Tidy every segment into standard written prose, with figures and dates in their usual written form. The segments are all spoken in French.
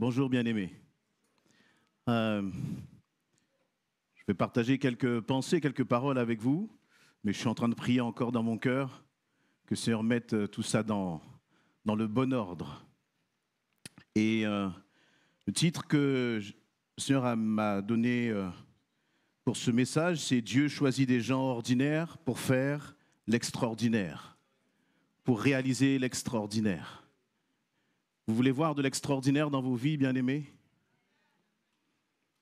Bonjour bien-aimés. Je vais partager quelques pensées, quelques paroles avec vous, mais je suis en train de prier encore dans mon cœur que le Seigneur mette tout ça dans le bon ordre. Et le titre que le Seigneur m'a donné pour ce message, c'est « Dieu choisit des gens ordinaires pour faire l'extraordinaire, pour réaliser l'extraordinaire ». Vous voulez voir de l'extraordinaire dans vos vies, bien-aimés?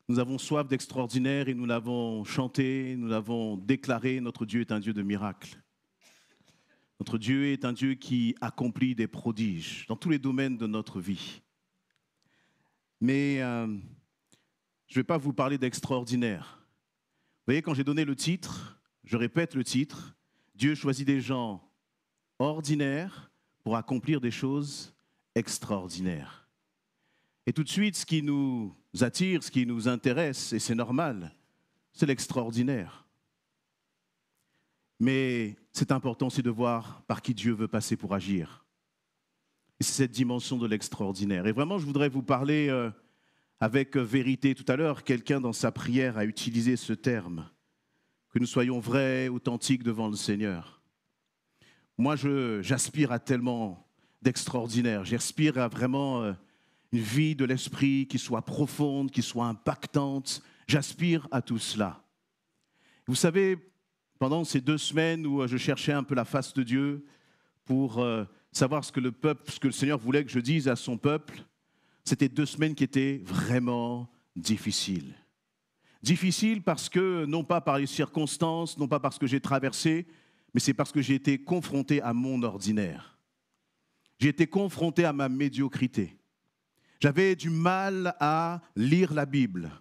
Nous avons soif d'extraordinaire et nous l'avons chanté, nous l'avons déclaré. Notre Dieu est un Dieu de miracles. Notre Dieu est un Dieu qui accomplit des prodiges dans tous les domaines de notre vie. Mais je ne vais pas vous parler d'extraordinaire. Vous voyez, quand j'ai donné le titre, je répète le titre, Dieu choisit des gens ordinaires pour accomplir des choses extraordinaires. Et tout de suite, ce qui nous attire, ce qui nous intéresse, et c'est normal, c'est l'extraordinaire. Mais c'est important aussi de voir par qui Dieu veut passer pour agir. Et c'est cette dimension de l'extraordinaire. Et vraiment, je voudrais vous parler avec vérité. Tout à l'heure, quelqu'un dans sa prière a utilisé ce terme, que nous soyons vrais, authentiques devant le Seigneur. Moi, j'aspire à tellement d'extraordinaire. J'aspire à vraiment une vie de l'esprit qui soit profonde, qui soit impactante. J'aspire à tout cela. Vous savez, pendant ces 2 semaines où je cherchais un peu la face de Dieu pour savoir ce que le Seigneur voulait que je dise à son peuple, c'était 2 semaines qui étaient vraiment difficiles. Difficiles parce que, non pas par les circonstances, non pas parce que j'ai traversé, mais c'est parce que j'ai été confronté à mon ordinaire. J'ai été confronté à ma médiocrité. J'avais du mal à lire la Bible.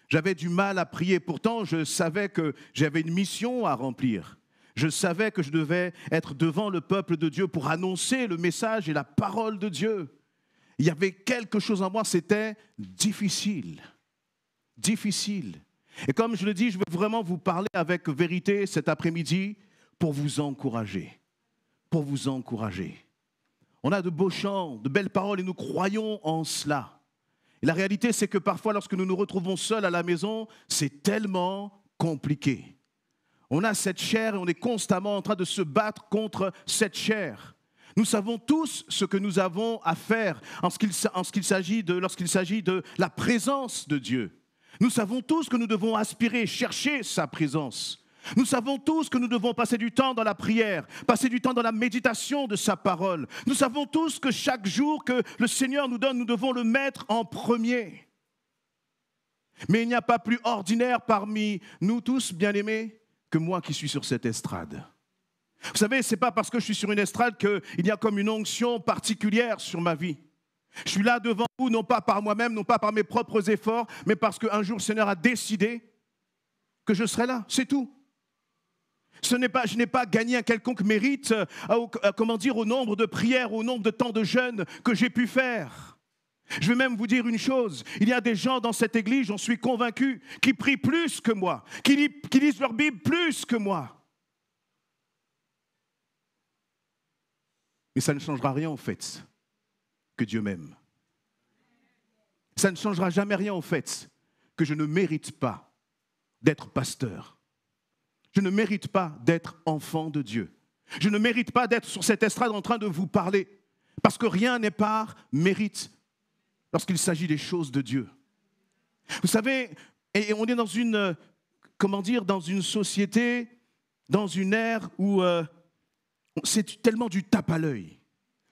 J'avais du mal à prier. Pourtant, je savais que j'avais une mission à remplir. Je savais que je devais être devant le peuple de Dieu pour annoncer le message et la parole de Dieu. Il y avait quelque chose en moi, c'était difficile. Difficile. Et comme je le dis, je veux vraiment vous parler avec vérité cet après-midi pour vous encourager. Pour vous encourager. On a de beaux chants, de belles paroles et nous croyons en cela. Et la réalité, c'est que parfois, lorsque nous nous retrouvons seuls à la maison, c'est tellement compliqué. On a cette chair et on est constamment en train de se battre contre cette chair. Nous savons tous ce que nous avons à faire lorsqu'il s'agit de la présence de Dieu. Nous savons tous que nous devons aspirer, chercher sa présence. Nous savons tous que nous devons passer du temps dans la prière, passer du temps dans la méditation de sa parole. Nous savons tous que chaque jour que le Seigneur nous donne, nous devons le mettre en premier. Mais il n'y a pas plus ordinaire parmi nous tous, bien-aimés, que moi qui suis sur cette estrade. Vous savez, ce n'est pas parce que je suis sur une estrade qu'il y a comme une onction particulière sur ma vie. Je suis là devant vous, non pas par moi-même, non pas par mes propres efforts, mais parce qu'un jour le Seigneur a décidé que je serai là, c'est tout. Je n'ai pas gagné un quelconque mérite, au nombre de prières, au nombre de temps de jeûne que j'ai pu faire. Je vais même vous dire une chose, il y a des gens dans cette église, j'en suis convaincu, qui prient plus que moi, qui lisent leur Bible plus que moi. Mais ça ne changera rien en fait que Dieu m'aime. Ça ne changera jamais rien en fait que je ne mérite pas d'être pasteur. Je ne mérite pas d'être enfant de Dieu. Je ne mérite pas d'être sur cette estrade en train de vous parler. Parce que rien n'est par mérite lorsqu'il s'agit des choses de Dieu. Vous savez, et on est dans une société, dans une ère où c'est tellement du tape à l'œil.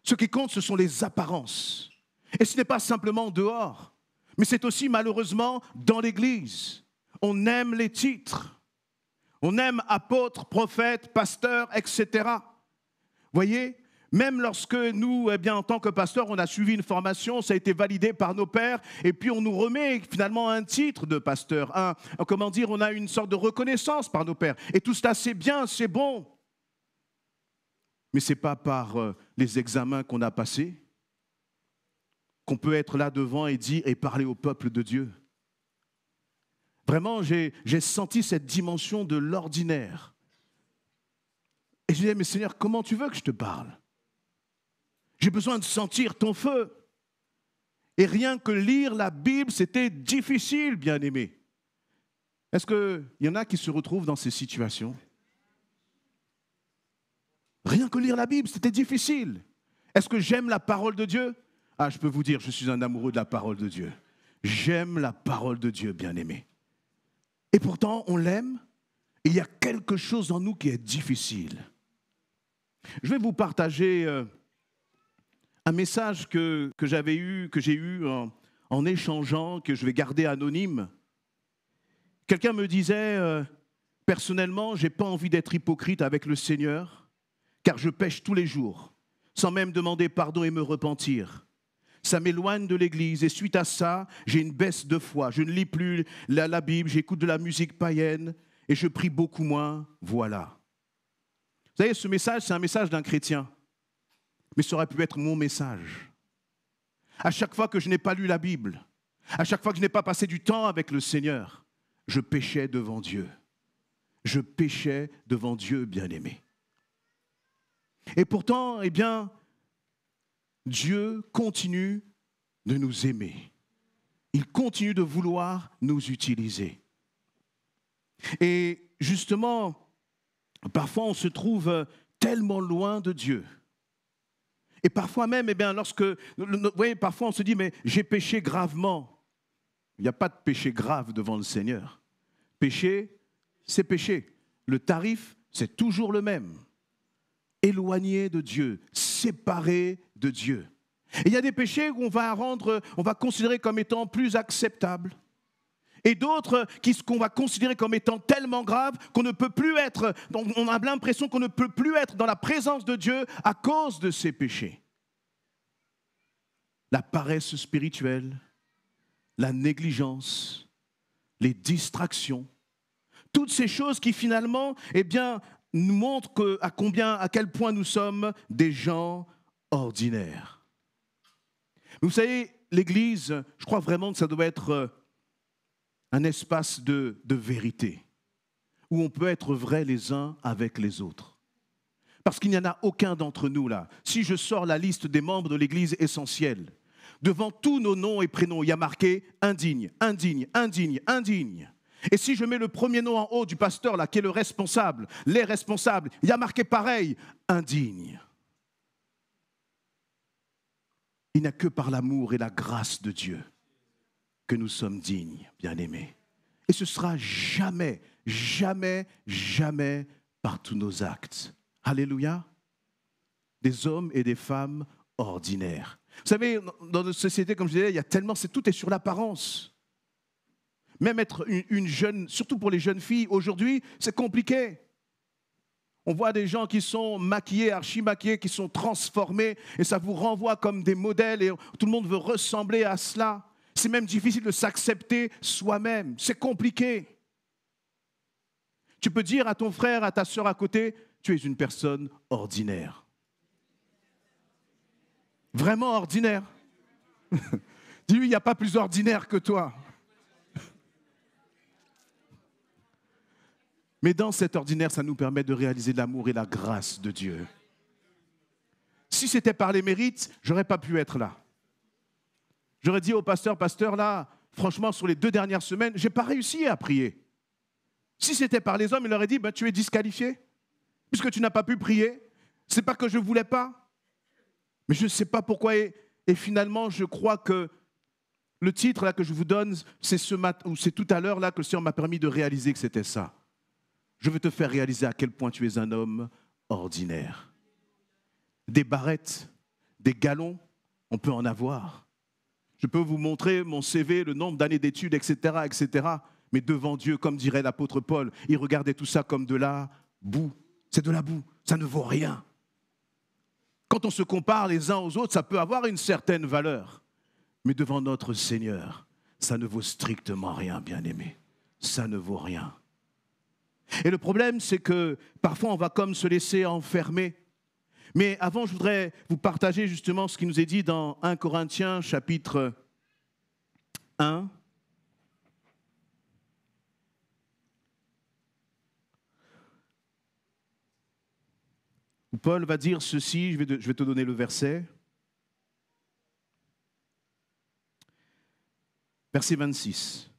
Ce qui compte, ce sont les apparences. Et ce n'est pas simplement dehors, mais c'est aussi malheureusement dans l'église. On aime les titres. On aime apôtres, prophètes, pasteurs, etc. Voyez, même lorsque nous, en tant que pasteurs, on a suivi une formation, ça a été validé par nos pères, et puis on nous remet finalement un titre de pasteur. On a une sorte de reconnaissance par nos pères. Et tout cela, c'est bien, c'est bon. Mais ce n'est pas par les examens qu'on a passés qu'on peut être là devant et dire et parler au peuple de Dieu. Vraiment, j'ai senti cette dimension de l'ordinaire. Et je disais, mais Seigneur, comment tu veux que je te parle? J'ai besoin de sentir ton feu. Et rien que lire la Bible, c'était difficile, bien-aimés. Est-ce qu'il y en a qui se retrouvent dans ces situations? Rien que lire la Bible, c'était difficile. Est-ce que j'aime la parole de Dieu? Ah, je peux vous dire, je suis un amoureux de la parole de Dieu. J'aime la parole de Dieu, bien-aimé. Et pourtant, on l'aime. Il y a quelque chose en nous qui est difficile. Je vais vous partager un message que j'ai eu en échangeant, que je vais garder anonyme. Quelqu'un me disait, personnellement, je n'ai pas envie d'être hypocrite avec le Seigneur, car je pêche tous les jours, sans même demander pardon et me repentir. Ça m'éloigne de l'Église et suite à ça, j'ai une baisse de foi. Je ne lis plus la Bible, j'écoute de la musique païenne et je prie beaucoup moins. Voilà. Vous savez, ce message, c'est un message d'un chrétien. Mais ça aurait pu être mon message. À chaque fois que je n'ai pas lu la Bible, à chaque fois que je n'ai pas passé du temps avec le Seigneur, je péchais devant Dieu. Je péchais devant Dieu, bien-aimé. Et pourtant, eh bien, Dieu continue de nous aimer. Il continue de vouloir nous utiliser. Et justement, parfois on se trouve tellement loin de Dieu. Et parfois même, eh bien, vous voyez, parfois on se dit, mais j'ai péché gravement. Il n'y a pas de péché grave devant le Seigneur. Péché, c'est péché. Le tarif, c'est toujours le même. Éloigné de Dieu, séparé de Dieu. Et il y a des péchés où on va considérer comme étant plus acceptables. Et d'autres qu'on va considérer comme étant tellement graves qu'on ne peut plus être, on a l'impression qu'on ne peut plus être dans la présence de Dieu à cause de ces péchés. La paresse spirituelle, la négligence, les distractions, toutes ces choses qui finalement, eh bien, nous montrent à quel point nous sommes des gens ordinaires. Vous savez, l'Église, je crois vraiment que ça doit être un espace de vérité, où on peut être vrai les uns avec les autres. Parce qu'il n'y en a aucun d'entre nous là. Si je sors la liste des membres de l'Église essentielle, devant tous nos noms et prénoms, il y a marqué indigne, indigne, indigne, indigne. Et si je mets le premier nom en haut du pasteur là, qui est le responsable, les responsables, il y a marqué pareil, indigne. Il n'y a que par l'amour et la grâce de Dieu que nous sommes dignes, bien-aimés. Et ce sera jamais, jamais, jamais par tous nos actes. Alléluia. Des hommes et des femmes ordinaires. Vous savez, dans notre société, comme je disais, il y a tellement, tout est sur l'apparence. Même être une jeune, surtout pour les jeunes filles, aujourd'hui, c'est compliqué. On voit des gens qui sont maquillés, archi-maquillés, qui sont transformés, et ça vous renvoie comme des modèles, et tout le monde veut ressembler à cela. C'est même difficile de s'accepter soi-même. C'est compliqué. Tu peux dire à ton frère, à ta sœur à côté, tu es une personne ordinaire. Vraiment ordinaire. Dis-lui, il n'y a pas plus ordinaire que toi. Mais dans cet ordinaire, ça nous permet de réaliser l'amour et la grâce de Dieu. Si c'était par les mérites, je n'aurais pas pu être là. J'aurais dit au pasteur, là, franchement, sur les 2 dernières semaines, je n'ai pas réussi à prier. Si c'était par les hommes, il aurait dit, tu es disqualifié, puisque tu n'as pas pu prier. Ce n'est pas que je ne voulais pas, mais je ne sais pas pourquoi. Et finalement, je crois que le titre là, que je vous donne, c'est c'est tout à l'heure là, que le Seigneur m'a permis de réaliser que c'était ça. Je veux te faire réaliser à quel point tu es un homme ordinaire. Des barrettes, des galons, on peut en avoir. Je peux vous montrer mon CV, le nombre d'années d'études, etc., etc. Mais devant Dieu, comme dirait l'apôtre Paul, il regardait tout ça comme de la boue. C'est de la boue, ça ne vaut rien. Quand on se compare les uns aux autres, ça peut avoir une certaine valeur. Mais devant notre Seigneur, ça ne vaut strictement rien, bien-aimé. Ça ne vaut rien. Et le problème, c'est que parfois, on va comme se laisser enfermer. Mais avant, je voudrais vous partager justement ce qui nous est dit dans 1 Corinthiens, chapitre 1. Où Paul va dire ceci, je vais te donner le verset. verset 26.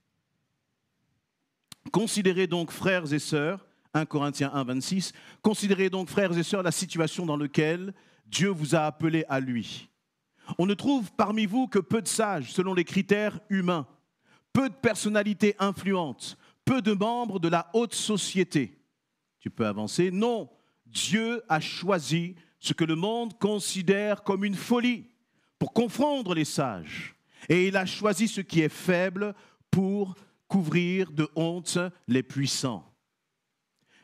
Considérez donc, frères et sœurs, 1 Corinthiens 1, 26, considérez donc, frères et sœurs, la situation dans laquelle Dieu vous a appelés à lui. On ne trouve parmi vous que peu de sages, selon les critères humains, peu de personnalités influentes, peu de membres de la haute société. Tu peux avancer. Non, Dieu a choisi ce que le monde considère comme une folie pour confondre les sages. Et il a choisi ce qui est faible pour couvrir de honte les puissants.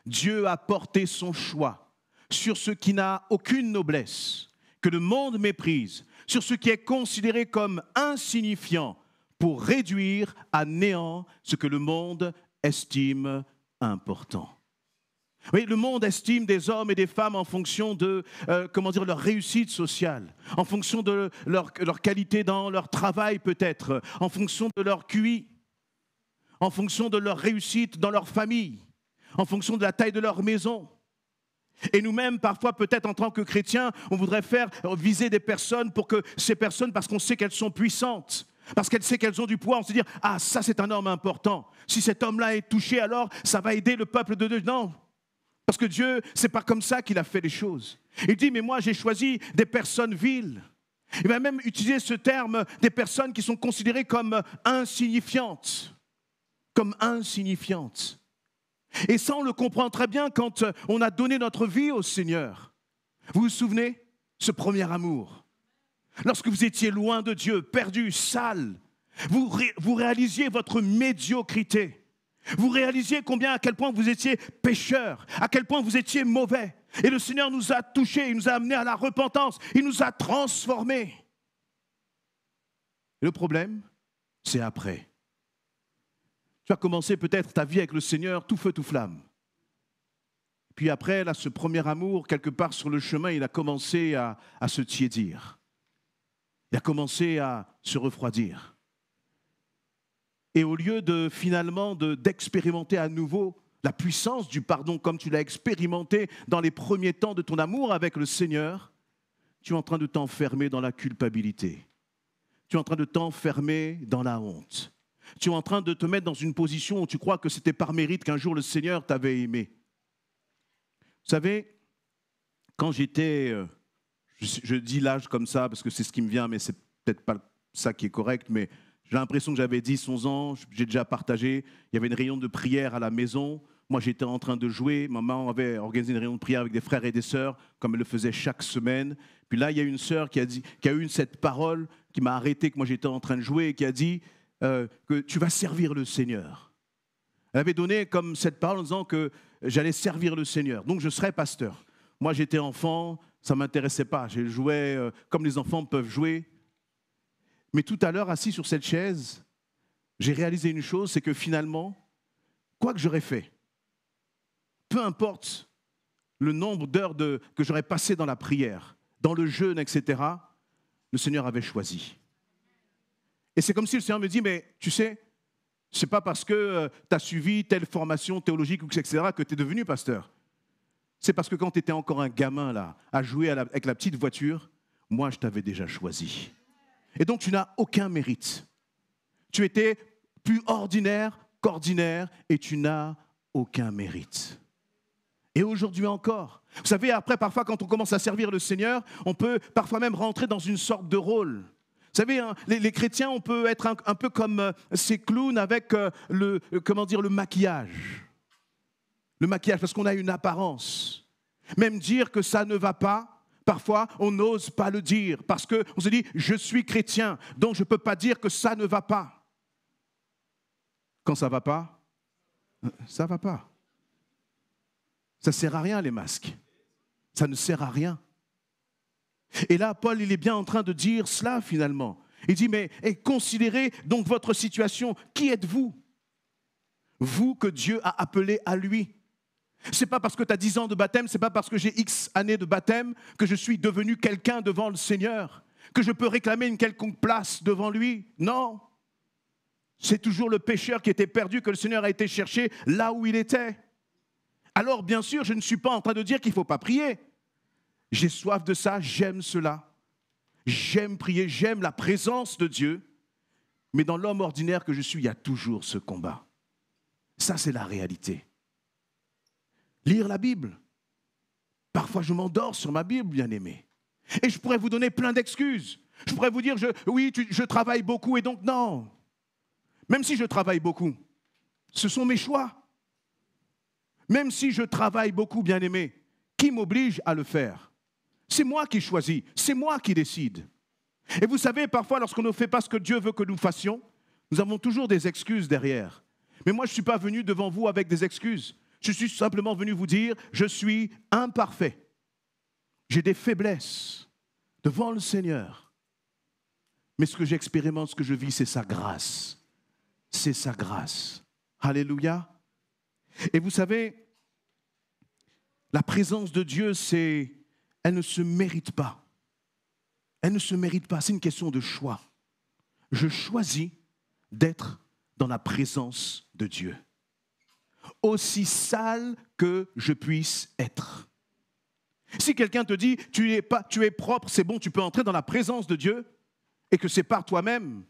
Dieu a porté son choix sur ce qui n'a aucune noblesse, que le monde méprise, sur ce qui est considéré comme insignifiant, pour réduire à néant ce que le monde estime important. Oui, le monde estime des hommes et des femmes en fonction de leur réussite sociale, en fonction de leur qualité dans leur travail peut-être, en fonction de leur QI, en fonction de leur réussite dans leur famille, en fonction de la taille de leur maison. Et nous-mêmes, parfois, peut-être en tant que chrétiens, on voudrait viser des personnes pour que ces personnes, parce qu'on sait qu'elles sont puissantes, parce qu'elles savent qu'elles ont du poids, on se dit « Ah, ça c'est un homme important. Si cet homme-là est touché, alors ça va aider le peuple de Dieu. » Non, parce que Dieu, c'est pas comme ça qu'il a fait les choses. Il dit « Mais moi, j'ai choisi des personnes viles. » Il va même utiliser ce terme des personnes qui sont considérées comme insignifiantes. Comme insignifiantes. Et ça, on le comprend très bien quand on a donné notre vie au Seigneur. Vous vous souvenez? Ce premier amour. Lorsque vous étiez loin de Dieu, perdu, sale, vous réalisiez votre médiocrité. Vous réalisiez à quel point vous étiez pécheur, à quel point vous étiez mauvais. Et le Seigneur nous a touchés, il nous a amenés à la repentance, il nous a transformés. Et le problème, c'est après. Tu as commencé peut-être ta vie avec le Seigneur tout feu, tout flamme. Puis après, là, ce premier amour, quelque part sur le chemin, il a commencé à se tiédir. Il a commencé à se refroidir. Et au lieu d'expérimenter à nouveau la puissance du pardon comme tu l'as expérimenté dans les premiers temps de ton amour avec le Seigneur, tu es en train de t'enfermer dans la culpabilité. Tu es en train de t'enfermer dans la honte. Tu es en train de te mettre dans une position où tu crois que c'était par mérite qu'un jour le Seigneur t'avait aimé. Vous savez, quand j'étais, je dis l'âge comme ça parce que c'est ce qui me vient, mais c'est peut-être pas ça qui est correct, mais j'ai l'impression que j'avais 10, 11 ans, j'ai déjà partagé, il y avait une réunion de prière à la maison, moi j'étais en train de jouer, maman avait organisé une réunion de prière avec des frères et des sœurs, comme elle le faisait chaque semaine, puis là il y a une sœur qui a eu cette parole, qui m'a arrêté, que moi j'étais en train de jouer, et qui a dit que tu vas servir le Seigneur. Elle avait donné comme cette parole en disant que j'allais servir le Seigneur, donc je serais pasteur. Moi j'étais enfant, ça ne m'intéressait pas, je jouais comme les enfants peuvent jouer. Mais tout à l'heure, assis sur cette chaise, j'ai réalisé une chose, c'est que finalement, quoi que j'aurais fait, peu importe le nombre d'heures que j'aurais passé dans la prière, dans le jeûne, etc., le Seigneur avait choisi. Et c'est comme si le Seigneur me dit, mais tu sais, ce n'est pas parce que tu as suivi telle formation théologique, etc., que tu es devenu pasteur. C'est parce que quand tu étais encore un gamin, là, à jouer avec la petite voiture, moi, je t'avais déjà choisi. Et donc, tu n'as aucun mérite. Tu étais plus ordinaire qu'ordinaire et tu n'as aucun mérite. Et aujourd'hui encore, vous savez, après, parfois, quand on commence à servir le Seigneur, on peut parfois même rentrer dans une sorte de rôle. Vous savez, hein, les chrétiens, on peut être un peu comme ces clowns avec le maquillage. Le maquillage, parce qu'on a une apparence. Même dire que ça ne va pas, parfois, on n'ose pas le dire parce qu'on se dit « je suis chrétien, donc je ne peux pas dire que ça ne va pas ». Quand ça ne va pas, ça ne va pas. Ça ne sert à rien, les masques. Ça ne sert à rien. Et là, Paul, il est bien en train de dire cela, finalement. Il dit « mais considérez donc votre situation. Qui êtes-vous? Vous que Dieu a appelé à lui. » Ce n'est pas parce que tu as 10 ans de baptême, ce n'est pas parce que j'ai X années de baptême que je suis devenu quelqu'un devant le Seigneur, que je peux réclamer une quelconque place devant lui. Non. C'est toujours le pécheur qui était perdu que le Seigneur a été chercher là où il était. Alors, bien sûr, je ne suis pas en train de dire qu'il ne faut pas prier. J'ai soif de ça, j'aime cela. J'aime prier, j'aime la présence de Dieu. Mais dans l'homme ordinaire que je suis, il y a toujours ce combat. Ça, c'est la réalité. Lire la Bible. Parfois, je m'endors sur ma Bible, bien-aimé. Et je pourrais vous donner plein d'excuses. Je pourrais vous dire, je travaille beaucoup et donc non. Même si je travaille beaucoup, ce sont mes choix. Même si je travaille beaucoup, bien-aimé, qui m'oblige à le faire? C'est moi qui choisis, c'est moi qui décide. Et vous savez, parfois, lorsqu'on ne fait pas ce que Dieu veut que nous fassions, nous avons toujours des excuses derrière. Mais moi, je ne suis pas venu devant vous avec des excuses. Je suis simplement venu vous dire, je suis imparfait. J'ai des faiblesses devant le Seigneur. Mais ce que j'expérimente, ce que je vis, c'est sa grâce. C'est sa grâce. Alléluia. Et vous savez, la présence de Dieu, elle ne se mérite pas. Elle ne se mérite pas, c'est une question de choix. Je choisis d'être dans la présence de Dieu. Aussi sale que je puisse être. Si quelqu'un te dit, tu es propre, c'est bon, tu peux entrer dans la présence de Dieu, et que c'est par toi-même,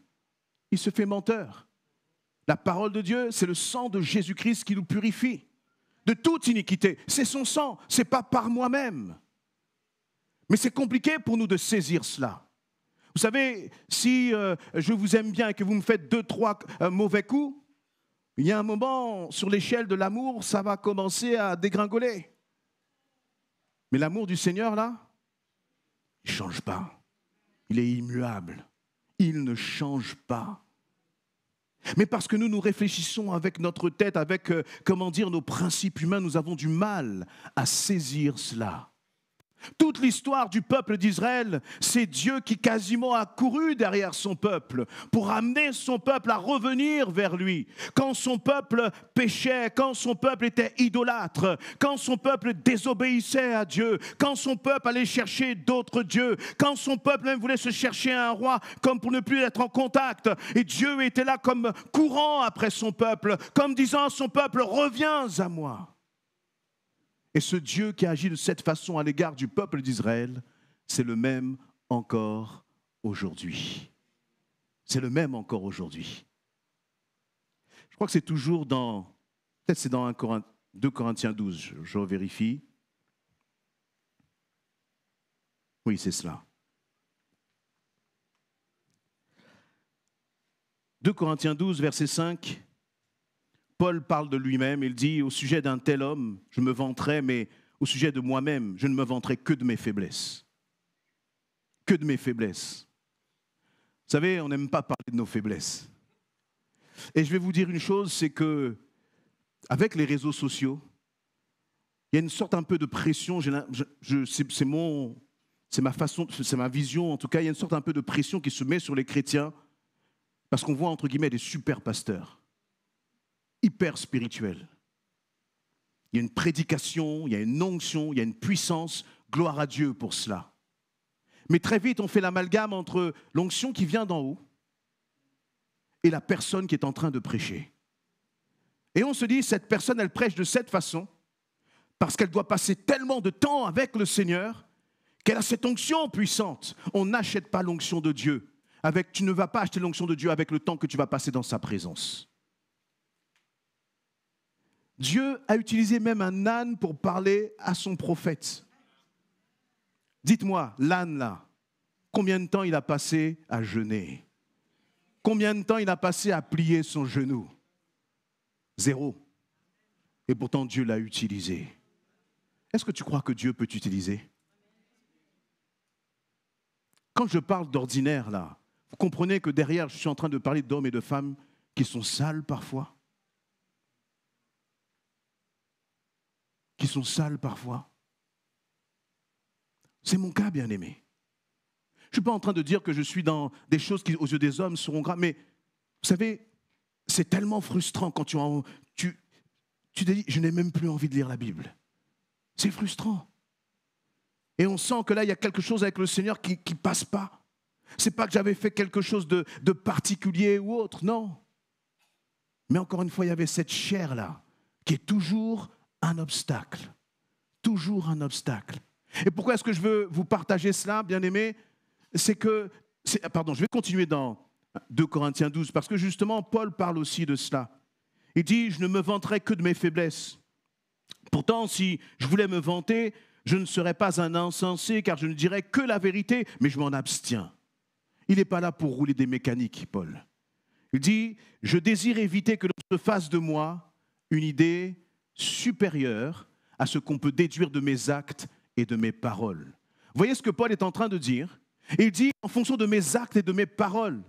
il se fait menteur. La parole de Dieu, c'est le sang de Jésus-Christ qui nous purifie de toute iniquité. C'est son sang, ce n'est pas par moi-même. Mais c'est compliqué pour nous de saisir cela. Vous savez, si je vous aime bien et que vous me faites 2-3 mauvais coups, il y a un moment, sur l'échelle de l'amour, ça va commencer à dégringoler. Mais l'amour du Seigneur, là, il ne change pas. Il est immuable. Il ne change pas. Mais parce que nous réfléchissons avec notre tête, avec, nos principes humains, nous avons du mal à saisir cela. Toute l'histoire du peuple d'Israël, c'est Dieu qui quasiment a couru derrière son peuple pour amener son peuple à revenir vers lui. Quand son peuple péchait, quand son peuple était idolâtre, quand son peuple désobéissait à Dieu, quand son peuple allait chercher d'autres dieux, quand son peuple même voulait se chercher un roi comme pour ne plus être en contact. Et Dieu était là comme courant après son peuple, comme disant à son peuple, reviens à moi. Et ce Dieu qui agit de cette façon à l'égard du peuple d'Israël, c'est le même encore aujourd'hui. C'est le même encore aujourd'hui. Je crois que c'est toujours peut-être c'est dans 2 Corinthiens 12, je vérifie. Oui, c'est cela. 2 Corinthiens 12, verset 5. Paul parle de lui-même, il dit, au sujet d'un tel homme, je me vanterai, mais au sujet de moi-même, je ne me vanterai que de mes faiblesses. Que de mes faiblesses. Vous savez, on n'aime pas parler de nos faiblesses. Et je vais vous dire une chose, c'est que avec les réseaux sociaux, il y a une sorte un peu de pression, c'est ma façon, c'est ma vision, en tout cas, il y a une sorte un peu de pression qui se met sur les chrétiens, parce qu'on voit, entre guillemets, des super pasteurs. Hyper spirituel. Il y a une prédication, il y a une onction, il y a une puissance, gloire à Dieu pour cela. Mais très vite, on fait l'amalgame entre l'onction qui vient d'en haut et la personne qui est en train de prêcher. Et on se dit, cette personne, elle prêche de cette façon parce qu'elle doit passer tellement de temps avec le Seigneur qu'elle a cette onction puissante. On n'achète pas l'onction de Dieu. Tu ne vas pas acheter l'onction de Dieu avec le temps que tu vas passer dans sa présence. Dieu a utilisé même un âne pour parler à son prophète. Dites-moi, l'âne là, combien de temps il a passé à jeûner? Combien de temps il a passé à plier son genou? 0. Et pourtant Dieu l'a utilisé. Est-ce que tu crois que Dieu peut t'utiliser? Quand je parle d'ordinaire là, vous comprenez que derrière, je suis en train de parler d'hommes et de femmes qui sont sales parfois? Qui sont sales parfois. C'est mon cas, bien-aimé. Je ne suis pas en train de dire que je suis dans des choses qui, aux yeux des hommes, seront graves, mais vous savez, c'est tellement frustrant quand tu te dis, je n'ai même plus envie de lire la Bible. C'est frustrant. Et on sent que là, il y a quelque chose avec le Seigneur qui ne passe pas. Ce n'est pas que j'avais fait quelque chose de particulier ou autre, non. Mais encore une fois, il y avait cette chair-là qui est toujours un obstacle. Toujours un obstacle. Et pourquoi est-ce que je veux vous partager cela, bien-aimés? Je vais continuer dans 2 Corinthiens 12, parce que justement, Paul parle aussi de cela. Il dit, je ne me vanterai que de mes faiblesses. Pourtant, si je voulais me vanter, je ne serais pas un insensé, car je ne dirais que la vérité, mais je m'en abstiens. Il n'est pas là pour rouler des mécaniques, Paul. Il dit, je désire éviter que l'on se fasse de moi une idée supérieure à ce qu'on peut déduire de mes actes et de mes paroles. Vous voyez ce que Paul est en train de dire? Il dit, en fonction de mes actes et de mes paroles.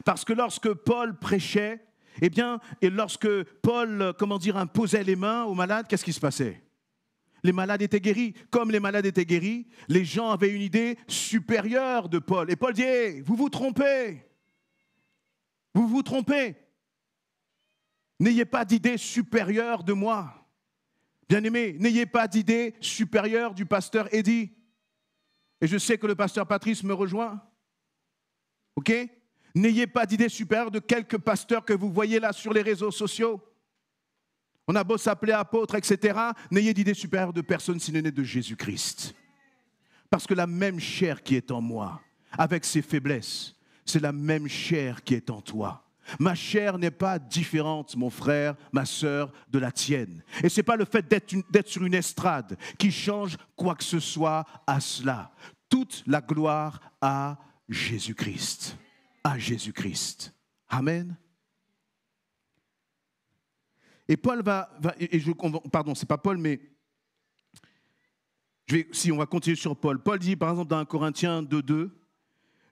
Parce que lorsque Paul prêchait, eh bien, et lorsque Paul, imposait les mains aux malades, qu'est-ce qui se passait? Les malades étaient guéris. Comme les malades étaient guéris, les gens avaient une idée supérieure de Paul. Et Paul dit, hey, vous vous trompez. Vous vous trompez. N'ayez pas d'idée supérieure de moi. Bien-aimés, n'ayez pas d'idée supérieure du pasteur Eddy. Et je sais que le pasteur Patrice me rejoint. OK? N'ayez pas d'idée supérieure de quelques pasteurs que vous voyez là sur les réseaux sociaux. On a beau s'appeler apôtre, etc. N'ayez d'idée supérieure de personne si ce n'est de Jésus-Christ. Parce que la même chair qui est en moi, avec ses faiblesses, c'est la même chair qui est en toi. Ma chair n'est pas différente, mon frère, ma sœur, de la tienne. Et ce n'est pas le fait d'être sur une estrade qui change quoi que ce soit à cela. Toute la gloire à Jésus-Christ. À Jésus-Christ. Amen. Et Paul c'est pas Paul, mais on va continuer sur Paul. Paul dit, par exemple, dans 1 Corinthiens 2:2,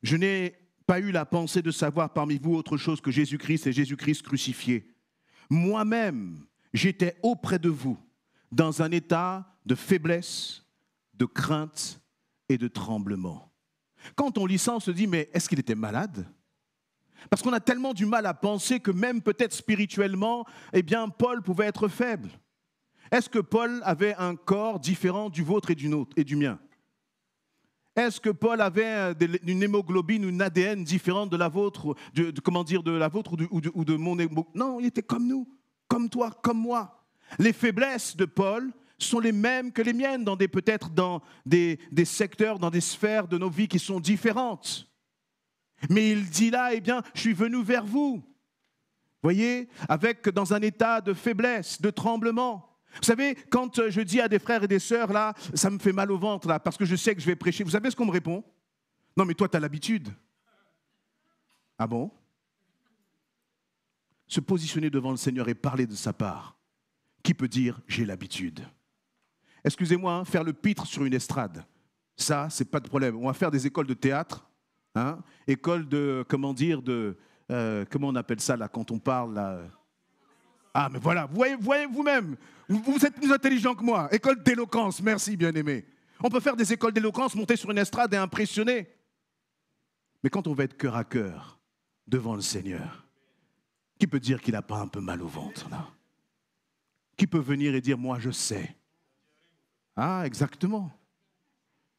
je n'ai pas eu la pensée de savoir parmi vous autre chose que Jésus-Christ et Jésus-Christ crucifié. Moi-même, j'étais auprès de vous dans un état de faiblesse, de crainte et de tremblement. Quand on lit ça, on se dit, mais est-ce qu'il était malade ? Parce qu'on a tellement du mal à penser que même peut-être spirituellement, eh bien, Paul pouvait être faible. Est-ce que Paul avait un corps différent du vôtre et du mien ? Est-ce que Paul avait une hémoglobine ou une ADN différente de la vôtre, de la vôtre ou de mon hémoglobine ? Non, il était comme nous, comme toi, comme moi. Les faiblesses de Paul sont les mêmes que les miennes, peut-être dans des secteurs, dans des sphères de nos vies qui sont différentes. Mais il dit là, eh bien, je suis venu vers vous. Voyez, dans un état de faiblesse, de tremblement. Vous savez, quand je dis à des frères et des sœurs, là, ça me fait mal au ventre, là, parce que je sais que je vais prêcher. Vous savez ce qu'on me répond ? Non, mais toi, tu as l'habitude. Ah bon ? Se positionner devant le Seigneur et parler de sa part. Qui peut dire, j'ai l'habitude ? Excusez-moi, hein, faire le pitre sur une estrade, ça, c'est pas de problème. On va faire des écoles de théâtre, hein, écoles de, comment on appelle ça, là, quand on parle, là. Ah, mais voilà, vous voyez vous-même, vous êtes plus intelligent que moi. École d'éloquence, merci, bien-aimé. On peut faire des écoles d'éloquence, monter sur une estrade et impressionner. Mais quand on va être cœur à cœur devant le Seigneur, qui peut dire qu'il n'a pas un peu mal au ventre, là ? Qui peut venir et dire, moi, je sais. Ah, exactement.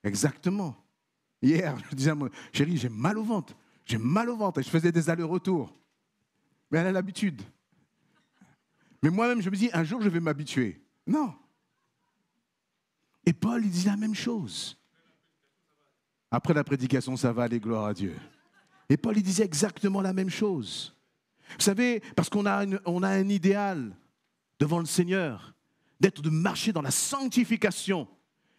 Exactement. Hier, je disais à moi, chérie, j'ai mal au ventre. J'ai mal au ventre. Et je faisais des allers-retours. Mais elle a l'habitude. Mais moi-même, je me dis, un jour, je vais m'habituer. Non. Et Paul, il dit la même chose. Après la prédication, ça va aller, gloire à Dieu. Et Paul, il disait exactement la même chose. Vous savez, parce qu'on a un idéal devant le Seigneur, de marcher dans la sanctification.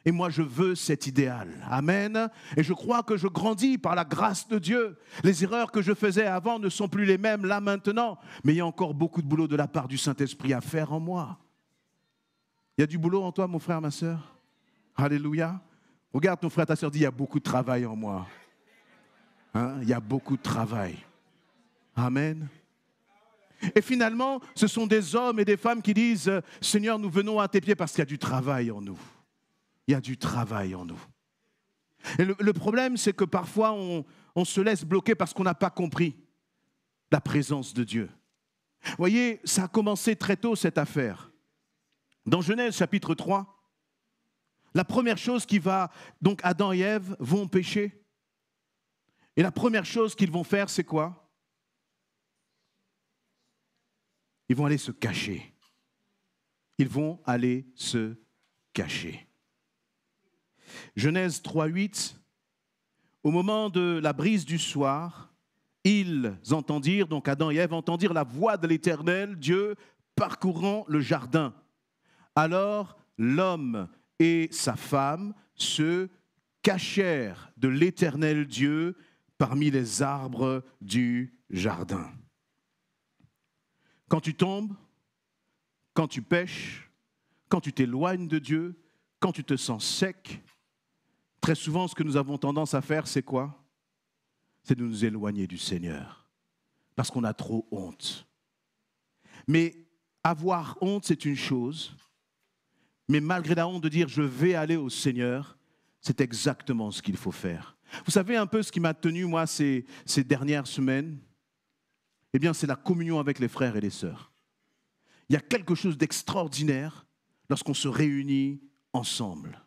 Et moi, je veux cet idéal. Amen. Et je crois que je grandis par la grâce de Dieu. Les erreurs que je faisais avant ne sont plus les mêmes là maintenant. Mais il y a encore beaucoup de boulot de la part du Saint-Esprit à faire en moi. Il y a du boulot en toi, mon frère, ma sœur. Alléluia. Regarde ton frère, ta sœur, dit, il y a beaucoup de travail en moi. Hein? Il y a beaucoup de travail. Amen. Et finalement, ce sont des hommes et des femmes qui disent, Seigneur, nous venons à tes pieds parce qu'il y a du travail en nous. Il y a du travail en nous. Et le problème, c'est que parfois, on se laisse bloquer parce qu'on n'a pas compris la présence de Dieu. Vous voyez, ça a commencé très tôt, cette affaire. Dans Genèse, chapitre 3, la première chose donc Adam et Ève vont pécher. Et la première chose qu'ils vont faire, c'est quoi ? Ils vont aller se cacher. Ils vont aller se cacher. Genèse 3:8, au moment de la brise du soir, Ils entendirent, donc Adam et Ève entendirent la voix de l'Éternel, Dieu, parcourant le jardin. Alors l'homme et sa femme se cachèrent de l'Éternel Dieu parmi les arbres du jardin. Quand tu tombes, quand tu pèches, quand tu t'éloignes de Dieu, quand tu te sens sec, très souvent ce que nous avons tendance à faire, c'est quoi? C'est de nous éloigner du Seigneur, parce qu'on a trop honte. Mais avoir honte, c'est une chose, mais malgré la honte de dire « je vais aller au Seigneur », c'est exactement ce qu'il faut faire. Vous savez un peu ce qui m'a tenu, moi, ces dernières semaines? Eh bien, c'est la communion avec les frères et les sœurs. Il y a quelque chose d'extraordinaire lorsqu'on se réunit ensemble.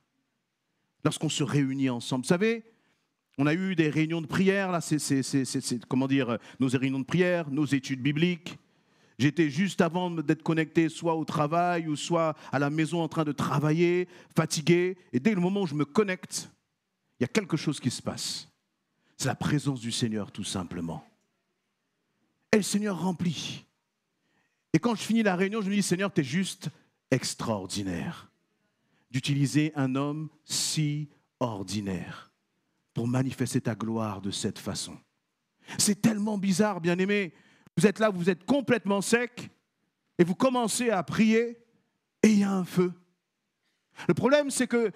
Lorsqu'on se réunit ensemble. Vous savez, on a eu des réunions de prière, là, comment dire, nos réunions de prière, nos études bibliques. J'étais juste avant d'être connecté soit au travail ou soit à la maison en train de travailler, fatigué. Et dès le moment où je me connecte, il y a quelque chose qui se passe. C'est la présence du Seigneur, tout simplement. Et le Seigneur remplit. Et quand je finis la réunion, je me dis, Seigneur, tu es juste extraordinaire d'utiliser un homme si ordinaire pour manifester ta gloire de cette façon. C'est tellement bizarre, bien-aimés. Vous êtes là, vous êtes complètement sec et vous commencez à prier et il y a un feu. Le problème, c'est que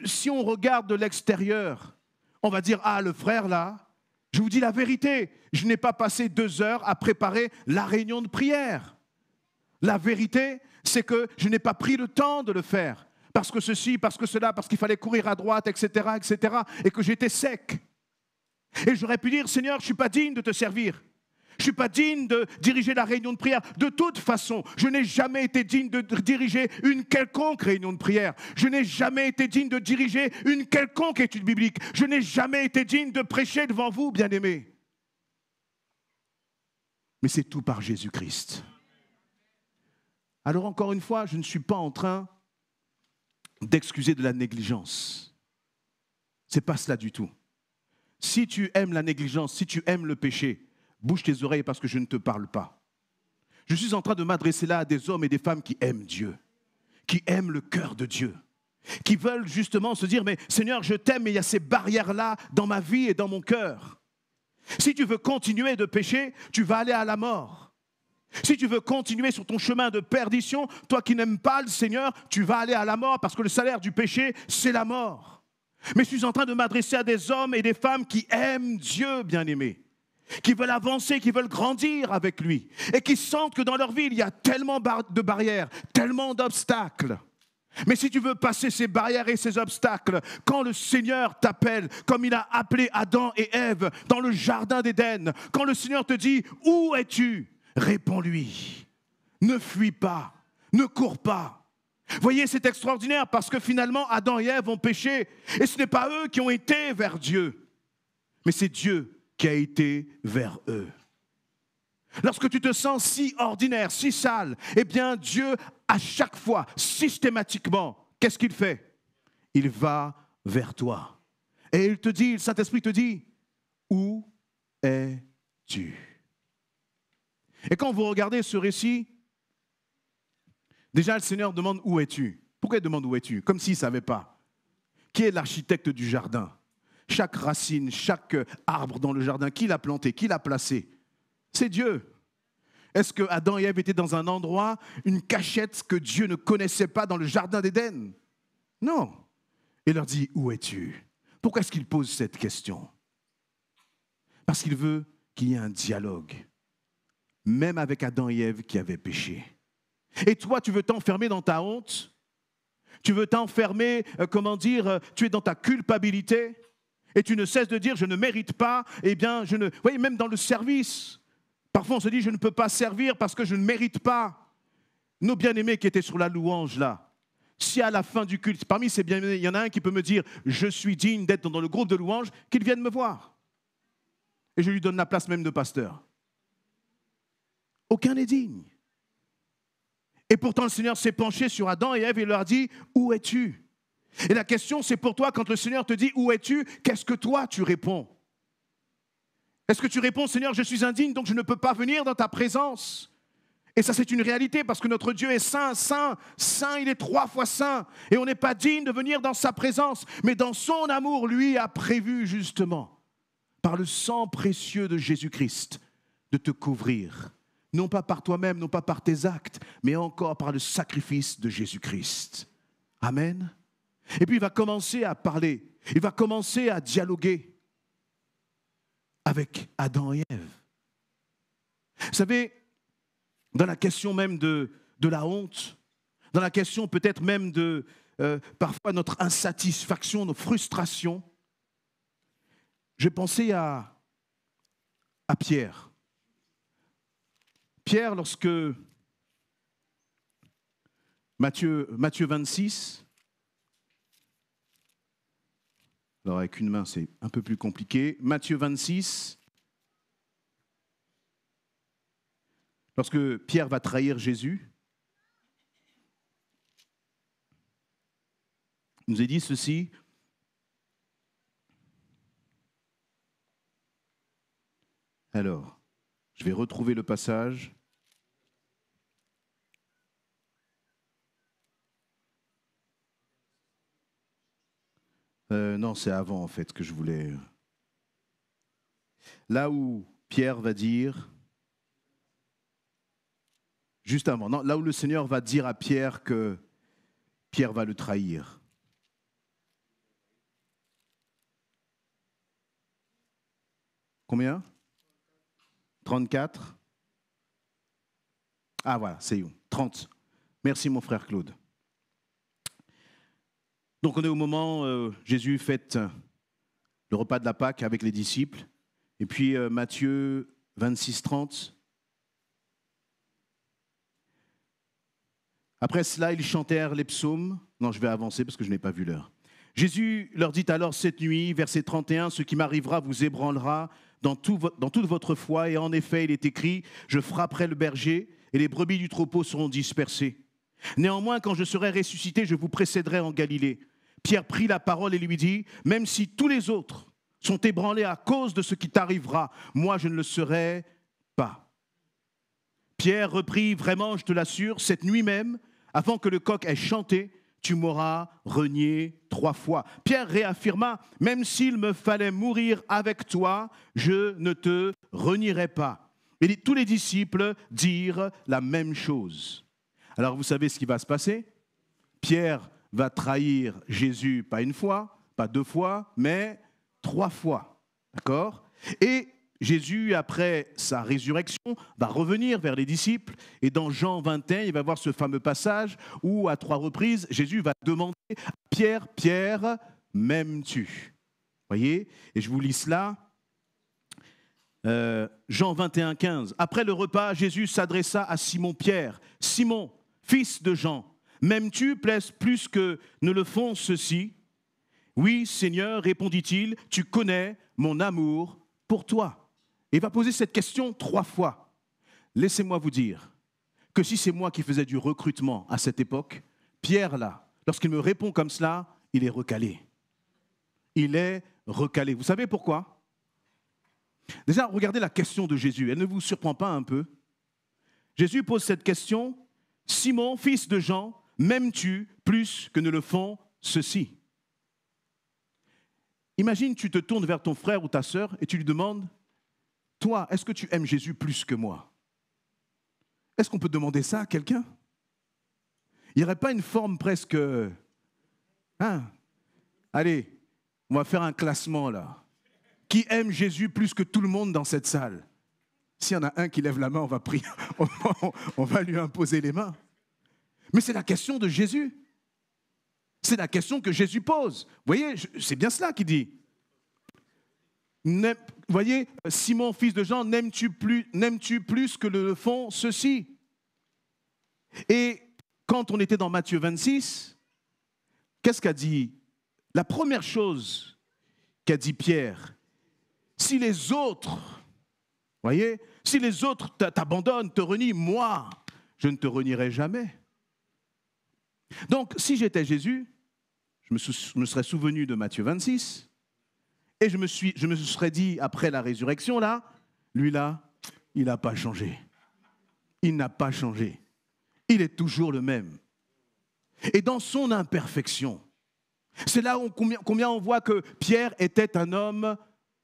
si on regarde de l'extérieur, on va dire, ah, le frère là, je vous dis la vérité, je n'ai pas passé 2 heures à préparer la réunion de prière. La vérité, c'est que je n'ai pas pris le temps de le faire. Parce que ceci, parce que cela, parce qu'il fallait courir à droite, etc., et que j'étais sec. Et j'aurais pu dire, Seigneur, je ne suis pas digne de te servir. Je ne suis pas digne de diriger la réunion de prière. De toute façon, je n'ai jamais été digne de diriger une quelconque réunion de prière. Je n'ai jamais été digne de diriger une quelconque étude biblique. Je n'ai jamais été digne de prêcher devant vous, bien-aimés. Mais c'est tout par Jésus-Christ. Alors encore une fois, je ne suis pas en train d'excuser de la négligence. Ce n'est pas cela du tout. Si tu aimes la négligence, si tu aimes le péché, bouge tes oreilles parce que je ne te parle pas. Je suis en train de m'adresser là à des hommes et des femmes qui aiment Dieu, qui aiment le cœur de Dieu, qui veulent justement se dire, mais Seigneur, je t'aime, mais il y a ces barrières-là dans ma vie et dans mon cœur. Si tu veux continuer de pécher, tu vas aller à la mort. Si tu veux continuer sur ton chemin de perdition, toi qui n'aimes pas le Seigneur, tu vas aller à la mort parce que le salaire du péché, c'est la mort. Mais je suis en train de m'adresser à des hommes et des femmes qui aiment Dieu, bien-aimés, qui veulent avancer, qui veulent grandir avec lui et qui sentent que dans leur vie, il y a tellement de barrières, tellement d'obstacles. Mais si tu veux passer ces barrières et ces obstacles, quand le Seigneur t'appelle, comme il a appelé Adam et Ève dans le jardin d'Éden, quand le Seigneur te dit « Où es-tu » réponds-lui. Ne fuis pas, ne cours pas. Voyez, c'est extraordinaire parce que finalement, Adam et Ève ont péché et ce n'est pas eux qui ont été vers Dieu, mais c'est Dieu qui a été vers eux. Lorsque tu te sens si ordinaire, si sale, eh bien Dieu, à chaque fois, systématiquement, qu'est-ce qu'il fait? Il va vers toi. Et il te dit, le Saint-Esprit te dit, où es-tu? Et quand vous regardez ce récit, déjà le Seigneur demande, où es-tu? Pourquoi il demande où es-tu? Comme s'il ne savait pas. Qui est l'architecte du jardin? Chaque racine, chaque arbre dans le jardin, qui l'a planté, qui l'a placé? C'est Dieu. Est-ce que Adam et Ève étaient dans un endroit, une cachette que Dieu ne connaissait pas dans le jardin d'Éden? Non. Il leur dit, où es-tu? Pourquoi est-ce qu'il pose cette question? Parce qu'il veut qu'il y ait un dialogue, même avec Adam et Ève qui avaient péché. Et toi, tu veux t'enfermer dans ta honte? Tu veux t'enfermer, tu es dans ta culpabilité? Et tu ne cesses de dire, je ne mérite pas, eh bien, je ne... Vous voyez, même dans le service, parfois on se dit, je ne peux pas servir parce que je ne mérite pas. Nos bien-aimés qui étaient sur la louange là, si à la fin du culte, parmi ces bien-aimés, il y en a un qui peut me dire, je suis digne d'être dans le groupe de louange, qu'il vienne me voir. Et je lui donne la place même de pasteur. Aucun n'est digne. Et pourtant le Seigneur s'est penché sur Adam et Ève et leur a dit, où es-tu? Et la question c'est pour toi, quand le Seigneur te dit, où es-tu? Qu'est-ce que toi tu réponds? Est-ce que tu réponds, Seigneur, je suis indigne, donc je ne peux pas venir dans ta présence? Et ça, c'est une réalité parce que notre Dieu est saint, saint, saint, il est 3 fois saint. Et on n'est pas digne de venir dans sa présence. Mais dans son amour, lui a prévu justement, par le sang précieux de Jésus-Christ, de te couvrir. Non pas par toi-même, non pas par tes actes, mais encore par le sacrifice de Jésus-Christ. Amen. Et puis il va commencer à parler, il va commencer à dialoguer avec Adam et Ève. Vous savez, dans la question même de la honte, dans la question peut-être même de parfois notre insatisfaction, nos frustrations, j'ai pensé à Pierre. Pierre, lorsque Matthieu 26, alors avec une main c'est un peu plus compliqué, Matthieu 26, lorsque Pierre va trahir Jésus, il nous est dit ceci. Alors, je vais retrouver le passage. Non, c'est avant en fait que je voulais. Là où Pierre va dire, juste avant, non, là où le Seigneur va dire à Pierre que Pierre va le trahir. Combien? 34. Ah voilà, c'est où? 30. Merci mon frère Claude. Donc on est au moment où Jésus fête le repas de la Pâque avec les disciples. Et puis Matthieu 26, 30. Après cela, ils chantèrent les psaumes. Non, je vais avancer parce que je n'ai pas vu l'heure. Jésus leur dit alors cette nuit, verset 31, « Ce qui m'arrivera vous ébranlera dans toute votre foi. Et en effet, il est écrit, je frapperai le berger et les brebis du troupeau seront dispersées. Néanmoins, quand je serai ressuscité, je vous précéderai en Galilée. » Pierre prit la parole et lui dit, « Même si tous les autres sont ébranlés à cause de ce qui t'arrivera, moi je ne le serai pas. » Pierre reprit, « Vraiment, je te l'assure, cette nuit même, avant que le coq ait chanté, tu m'auras renié 3 fois. » Pierre réaffirma, « Même s'il me fallait mourir avec toi, je ne te renierai pas. » Et tous les disciples dirent la même chose. Alors vous savez ce qui va se passer? Pierre va trahir Jésus pas 1 fois, pas 2 fois, mais 3 fois. D'accord? Et Jésus, après sa résurrection, va revenir vers les disciples. Et dans Jean 21, il va voir ce fameux passage où, à 3 reprises, Jésus va demander à Pierre, « Pierre, m'aimes-tu » Voyez? Et je vous lis cela. Jean 21, 15. Après le repas, Jésus s'adressa à Simon-Pierre. « Simon, fils de Jean, m'aimes-tu plus que ne le font ceux-ci » ? « Oui, Seigneur, répondit-il, tu connais mon amour pour toi. » Et il va poser cette question 3 fois. Laissez-moi vous dire que si c'est moi qui faisais du recrutement à cette époque, Pierre, là, lorsqu'il me répond comme cela, il est recalé. Il est recalé. Vous savez pourquoi? Déjà, regardez la question de Jésus. Elle ne vous surprend pas un peu? Jésus pose cette question, « Simon, fils de Jean, m'aimes-tu plus que ne le font ceux-ci » ? Imagine, tu te tournes vers ton frère ou ta sœur et tu lui demandes, « Toi, est-ce que tu aimes Jésus plus que moi ?» Est-ce qu'on peut demander ça à quelqu'un? Il n'y aurait pas une forme presque... Allez, on va faire un classement là. Qui aime Jésus plus que tout le monde dans cette salle? S'il y en a un qui lève la main, on va prier, on va lui imposer les mains. Mais c'est la question de Jésus. C'est la question que Jésus pose. Vous voyez, c'est bien cela qu'il dit. Vous voyez, Simon, fils de Jean, n'aimes-tu plus que le font ceux-ci? Et quand on était dans Matthieu 26, qu'est-ce qu'a dit? La première chose qu'a dit Pierre, si les autres, voyez, si les autres t'abandonnent, te renient, moi, je ne te renierai jamais. Donc, si j'étais Jésus, je me serais souvenu de Matthieu 26 Et je me serais dit, après la résurrection, là, lui là, il n'a pas changé. Il n'a pas changé. Il est toujours le même. Et dans son imperfection, c'est là où combien on voit que Pierre était un homme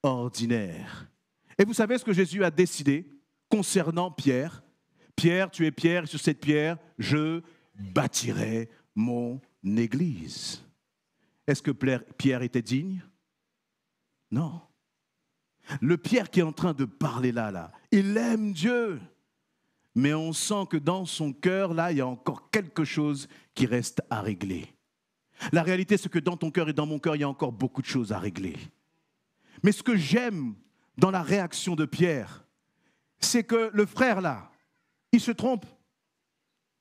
ordinaire. Et vous savez ce que Jésus a décidé concernant Pierre? Pierre, tu es Pierre, et sur cette pierre, je bâtirai mon église. Est-ce que Pierre était digne? Non. Le Pierre qui est en train de parler là, il aime Dieu. Mais on sent que dans son cœur, là, il y a encore quelque chose qui reste à régler. La réalité, c'est que dans ton cœur et dans mon cœur, il y a encore beaucoup de choses à régler. Mais ce que j'aime dans la réaction de Pierre, c'est que le frère, là, il se trompe.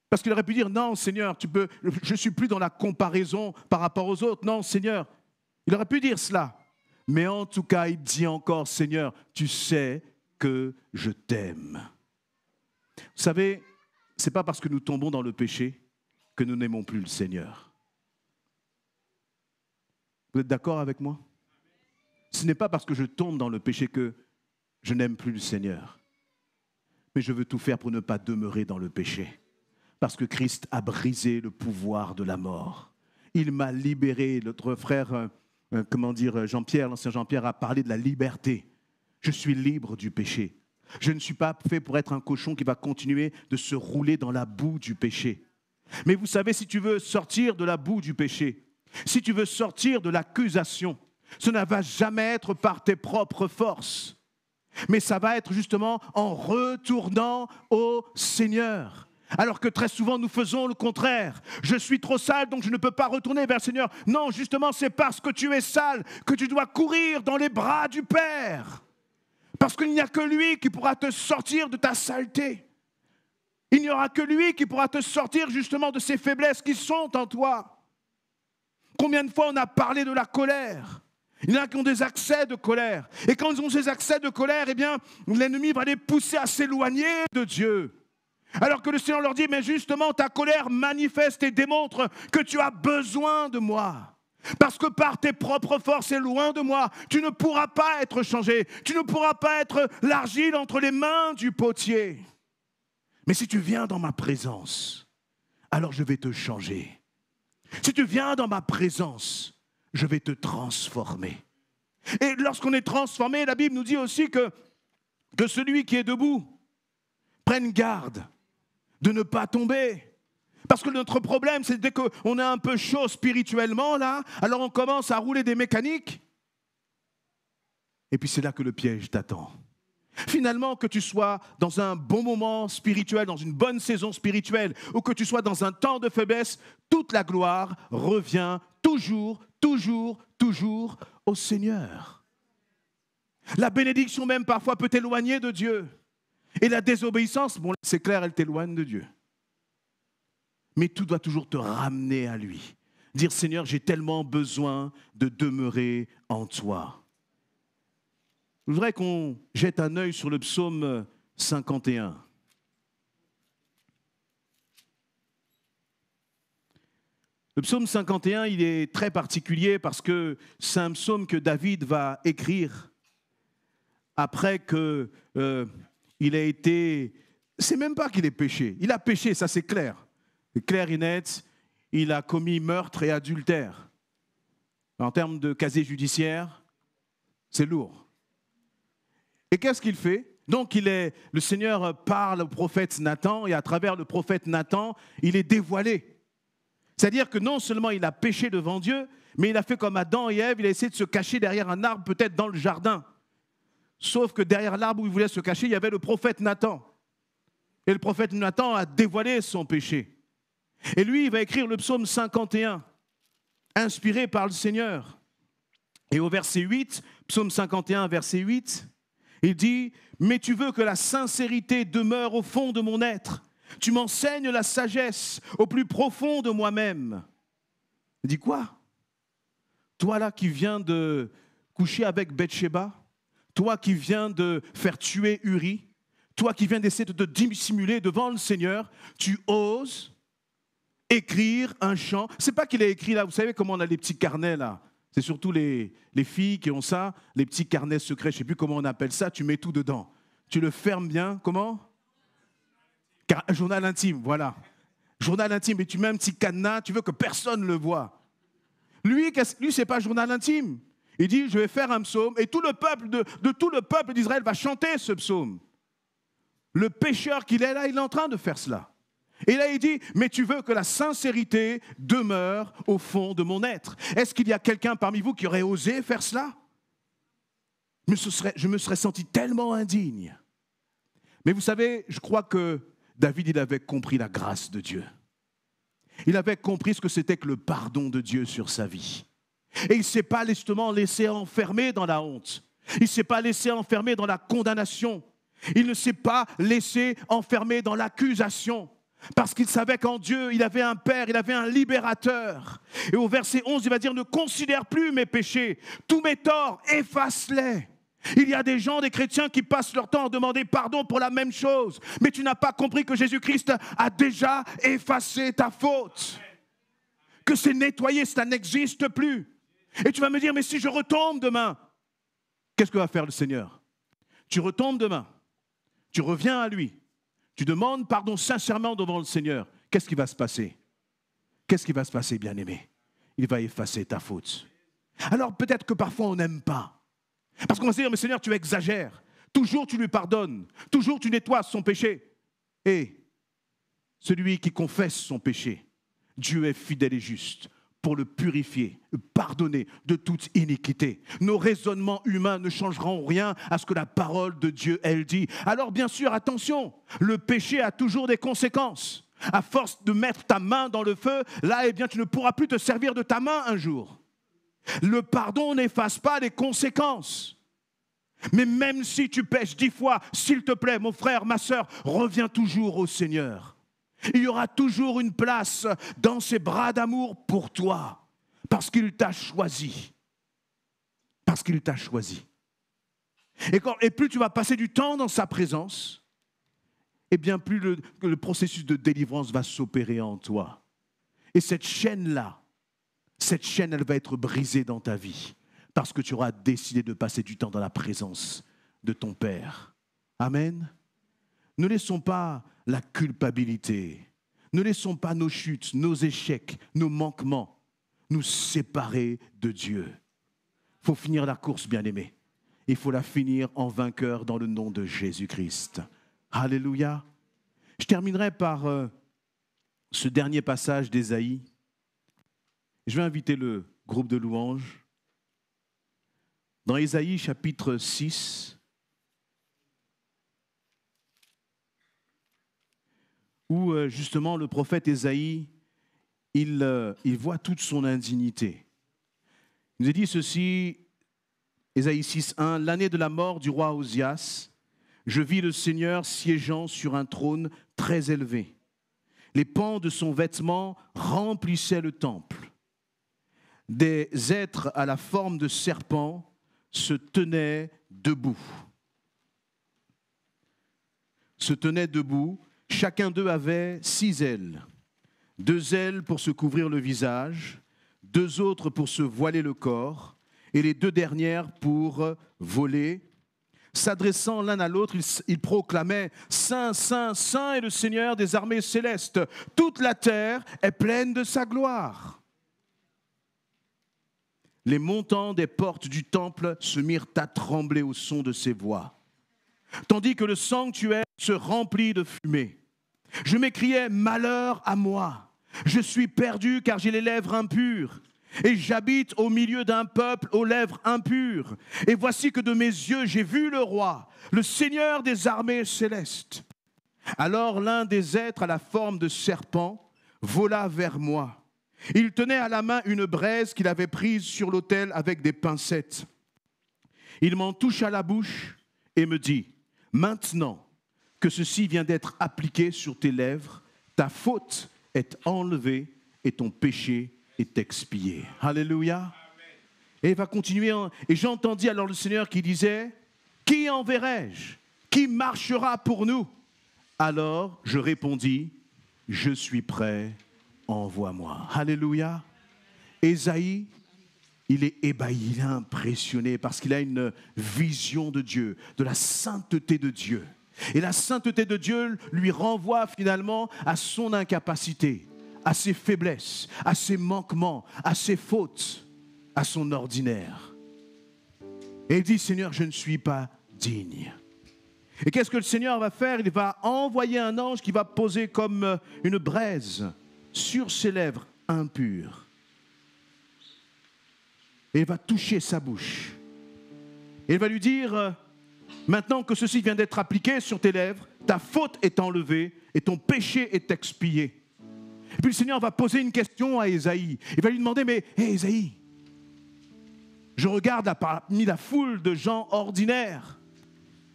Parce qu'il aurait pu dire, non, Seigneur, je ne suis plus dans la comparaison par rapport aux autres. Non, Seigneur, il aurait pu dire cela. Mais en tout cas, il dit encore, Seigneur, tu sais que je t'aime. Vous savez, ce n'est pas parce que nous tombons dans le péché que nous n'aimons plus le Seigneur. Vous êtes d'accord avec moi? Ce n'est pas parce que je tombe dans le péché que je n'aime plus le Seigneur. Mais je veux tout faire pour ne pas demeurer dans le péché. Parce que Christ a brisé le pouvoir de la mort. Il m'a libéré. Notre frère, Jean-Pierre, l'ancien Jean-Pierre, a parlé de la liberté. Je suis libre du péché. Je ne suis pas fait pour être un cochon qui va continuer de se rouler dans la boue du péché. Mais vous savez, si tu veux sortir de la boue du péché, si tu veux sortir de l'accusation, ce ne va jamais être par tes propres forces, mais ça va être justement en retournant au Seigneur. Alors que très souvent, nous faisons le contraire. Je suis trop sale, donc je ne peux pas retourner vers le Seigneur. Non, justement, c'est parce que tu es sale que tu dois courir dans les bras du Père. Parce qu'il n'y a que lui qui pourra te sortir de ta saleté. Il n'y aura que lui qui pourra te sortir justement de ces faiblesses qui sont en toi. Combien de fois on a parlé de la colère? Il y en a qui ont des accès de colère. Et quand ils ont ces accès de colère, eh bien, l'ennemi va les pousser à s'éloigner de Dieu. Alors que le Seigneur leur dit, mais justement, ta colère manifeste et démontre que tu as besoin de moi. Parce que par tes propres forces et loin de moi, tu ne pourras pas être changé. Tu ne pourras pas être l'argile entre les mains du potier. Mais si tu viens dans ma présence, alors je vais te changer. Si tu viens dans ma présence, je vais te transformer. Et lorsqu'on est transformé, la Bible nous dit aussi que celui qui est debout prenne garde de ne pas tomber. Parce que notre problème, c'est dès qu'on est un peu chaud spirituellement, là, alors on commence à rouler des mécaniques. Et puis c'est là que le piège t'attend. Finalement, que tu sois dans un bon moment spirituel, dans une bonne saison spirituelle, ou que tu sois dans un temps de faiblesse, toute la gloire revient toujours au Seigneur. La bénédiction même parfois peut t'éloigner de Dieu. Et la désobéissance, bon, c'est clair, elle t'éloigne de Dieu. Mais tout doit toujours te ramener à lui. Dire, Seigneur, j'ai tellement besoin de demeurer en toi. Je voudrais qu'on jette un œil sur le psaume 51. Le psaume 51, il est très particulier parce que c'est un psaume que David va écrire après que il a été... C'est même pas qu'il ait péché. Il a péché, ça c'est clair. C'est clair et net. Il a commis meurtre et adultère. En termes de casier judiciaire, c'est lourd. Et qu'est-ce qu'il fait? Donc le Seigneur parle au prophète Nathan et à travers le prophète Nathan, il est dévoilé. C'est-à-dire que non seulement il a péché devant Dieu, mais il a fait comme Adam et Ève, il a essayé de se cacher derrière un arbre, peut-être dans le jardin. Sauf que derrière l'arbre où il voulait se cacher, il y avait le prophète Nathan. Et le prophète Nathan a dévoilé son péché. Et lui, il va écrire le psaume 51, inspiré par le Seigneur. Et au verset 8, psaume 51, verset 8, il dit « Mais tu veux que la sincérité demeure au fond de mon être. Tu m'enseignes la sagesse au plus profond de moi-même. » Il dit quoi? Toi là qui viens de coucher avec Bathsheba, toi qui viens de faire tuer Uri, toi qui viens d'essayer de te dissimuler devant le Seigneur, tu oses écrire un chant. C'est pas qu'il a écrit là, vous savez comment on a les petits carnets là, C'est surtout les filles qui ont ça, les petits carnets secrets, je ne sais plus comment on appelle ça, tu mets tout dedans. Tu le fermes bien, comment? Journal intime, voilà. Journal intime, et tu mets un petit cadenas, tu veux que personne ne le voie. Lui, c'est pas journal intime. Il dit, je vais faire un psaume, et tout le peuple de tout le peuple d'Israël va chanter ce psaume. Le pécheur qu'il est là, il est en train de faire cela. Et là, il dit, mais tu veux que la sincérité demeure au fond de mon être. Est-ce qu'il y a quelqu'un parmi vous qui aurait osé faire cela? Je me serais senti tellement indigne. Mais vous savez, je crois que David, il avait compris la grâce de Dieu. Il avait compris ce que c'était que le pardon de Dieu sur sa vie. Et il ne s'est pas justement laissé enfermer dans la honte. Il ne s'est pas laissé enfermer dans la condamnation. Il ne s'est pas laissé enfermer dans l'accusation. Parce qu'il savait qu'en Dieu, il avait un Père, il avait un libérateur. Et au verset 11, il va dire, ne considère plus mes péchés, tous mes torts, efface-les. Il y a des gens, des chrétiens qui passent leur temps à demander pardon pour la même chose. Mais tu n'as pas compris que Jésus-Christ a déjà effacé ta faute. Que c'est nettoyé, ça n'existe plus. Et tu vas me dire, mais si je retombe demain, qu'est-ce que va faire le Seigneur? Tu retombes demain, tu reviens à lui, tu demandes pardon sincèrement devant le Seigneur. Qu'est-ce qui va se passer? Qu'est-ce qui va se passer, bien-aimé? Il va effacer ta faute. Alors peut-être que parfois on n'aime pas. Parce qu'on va se dire, mais Seigneur, tu exagères. Toujours tu lui pardonnes. Toujours tu nettoies son péché. Et celui qui confesse son péché, Dieu est fidèle et juste pour le purifier, le pardonner de toute iniquité. Nos raisonnements humains ne changeront rien à ce que la parole de Dieu, elle dit. Alors bien sûr, attention, le péché a toujours des conséquences. À force de mettre ta main dans le feu, là, eh bien, tu ne pourras plus te servir de ta main un jour. Le pardon n'efface pas les conséquences. Mais même si tu pèches 10 fois, s'il te plaît, mon frère, ma sœur, reviens toujours au Seigneur. Il y aura toujours une place dans ses bras d'amour pour toi, parce qu'il t'a choisi. Parce qu'il t'a choisi. Et plus tu vas passer du temps dans sa présence, et bien plus le processus de délivrance va s'opérer en toi. Et cette chaîne-là, elle va être brisée dans ta vie parce que tu auras décidé de passer du temps dans la présence de ton Père. Amen. Ne laissons pas la culpabilité, ne laissons pas nos chutes, nos échecs, nos manquements nous séparer de Dieu. Il faut finir la course, bien-aimé. Il faut la finir en vainqueur dans le nom de Jésus-Christ. Alléluia. Je terminerai par ce dernier passage d'Ésaïe. Je vais inviter le groupe de louanges. Dans Ésaïe chapitre 6, où justement le prophète Ésaïe, il voit toute son indignité. Il nous a dit ceci, Ésaïe 6.1, « L'année de la mort du roi Osias, je vis le Seigneur siégeant sur un trône très élevé. Les pans de son vêtement remplissaient le temple. Des êtres à la forme de serpents se tenaient debout. Chacun d'eux avait 6 ailes. 2 ailes pour se couvrir le visage, 2 autres pour se voiler le corps, et les 2 dernières pour voler. S'adressant l'un à l'autre, ils proclamaient « Saint, Saint, Saint est le Seigneur des armées célestes. Toute la terre est pleine de sa gloire. » Les montants des portes du temple se mirent à trembler au son de ces voix, tandis que le sanctuaire se remplit de fumée. Je m'écriais « Malheur à moi! Je suis perdu car j'ai les lèvres impures, et j'habite au milieu d'un peuple aux lèvres impures. Et voici que de mes yeux j'ai vu le roi, le Seigneur des armées célestes. » Alors l'un des êtres à la forme de serpent vola vers moi. Il tenait à la main une braise qu'il avait prise sur l'autel avec des pincettes. Il m'en toucha la bouche et me dit « Maintenant que ceci vient d'être appliqué sur tes lèvres, ta faute est enlevée et ton péché est expié. » Alléluia. Et il va continuer. Et j'entendis alors le Seigneur qui disait « Qui enverrai-je? Qui marchera pour nous ?» Alors je répondis « Je suis prêt. Envoie-moi. » Alléluia. Ésaïe, il est ébahi, il est impressionné parce qu'il a une vision de Dieu, de la sainteté de Dieu. Et la sainteté de Dieu lui renvoie finalement à son incapacité, à ses faiblesses, à ses manquements, à ses fautes, à son ordinaire. Et il dit, Seigneur, je ne suis pas digne. Et qu'est-ce que le Seigneur va faire? Il va envoyer un ange qui va poser comme une braise sur ses lèvres impures. Et il va toucher sa bouche. Et il va lui dire, maintenant que ceci vient d'être appliqué sur tes lèvres, ta faute est enlevée et ton péché est expié. Et puis le Seigneur va poser une question à Ésaïe. Il va lui demander, mais hé Ésaïe, je regarde parmi la foule de gens ordinaires.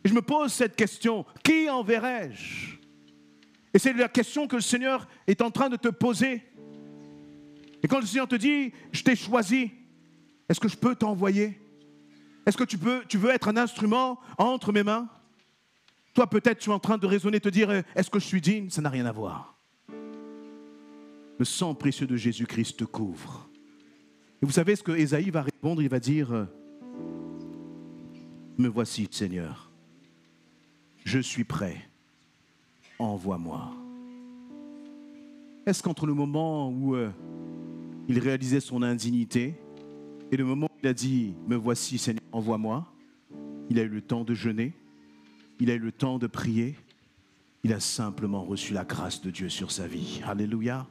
Et je me pose cette question, qui enverrai-je? Et c'est la question que le Seigneur est en train de te poser. Et quand le Seigneur te dit, je t'ai choisi, est-ce que je peux t'envoyer? Est-ce que tu veux être un instrument entre mes mains? Toi, peut-être, tu es en train de raisonner, te dire, est-ce que je suis digne? Ça n'a rien à voir. Le sang précieux de Jésus-Christ te couvre. Et vous savez ce que Ésaïe va répondre? Il va dire, me voici, Seigneur. Je suis prêt, envoie-moi. Est-ce qu'entre le moment où il réalisait son indignité et le moment où il a dit, me voici Seigneur, envoie-moi, il a eu le temps de jeûner, il a eu le temps de prier, il a simplement reçu la grâce de Dieu sur sa vie. Alléluia.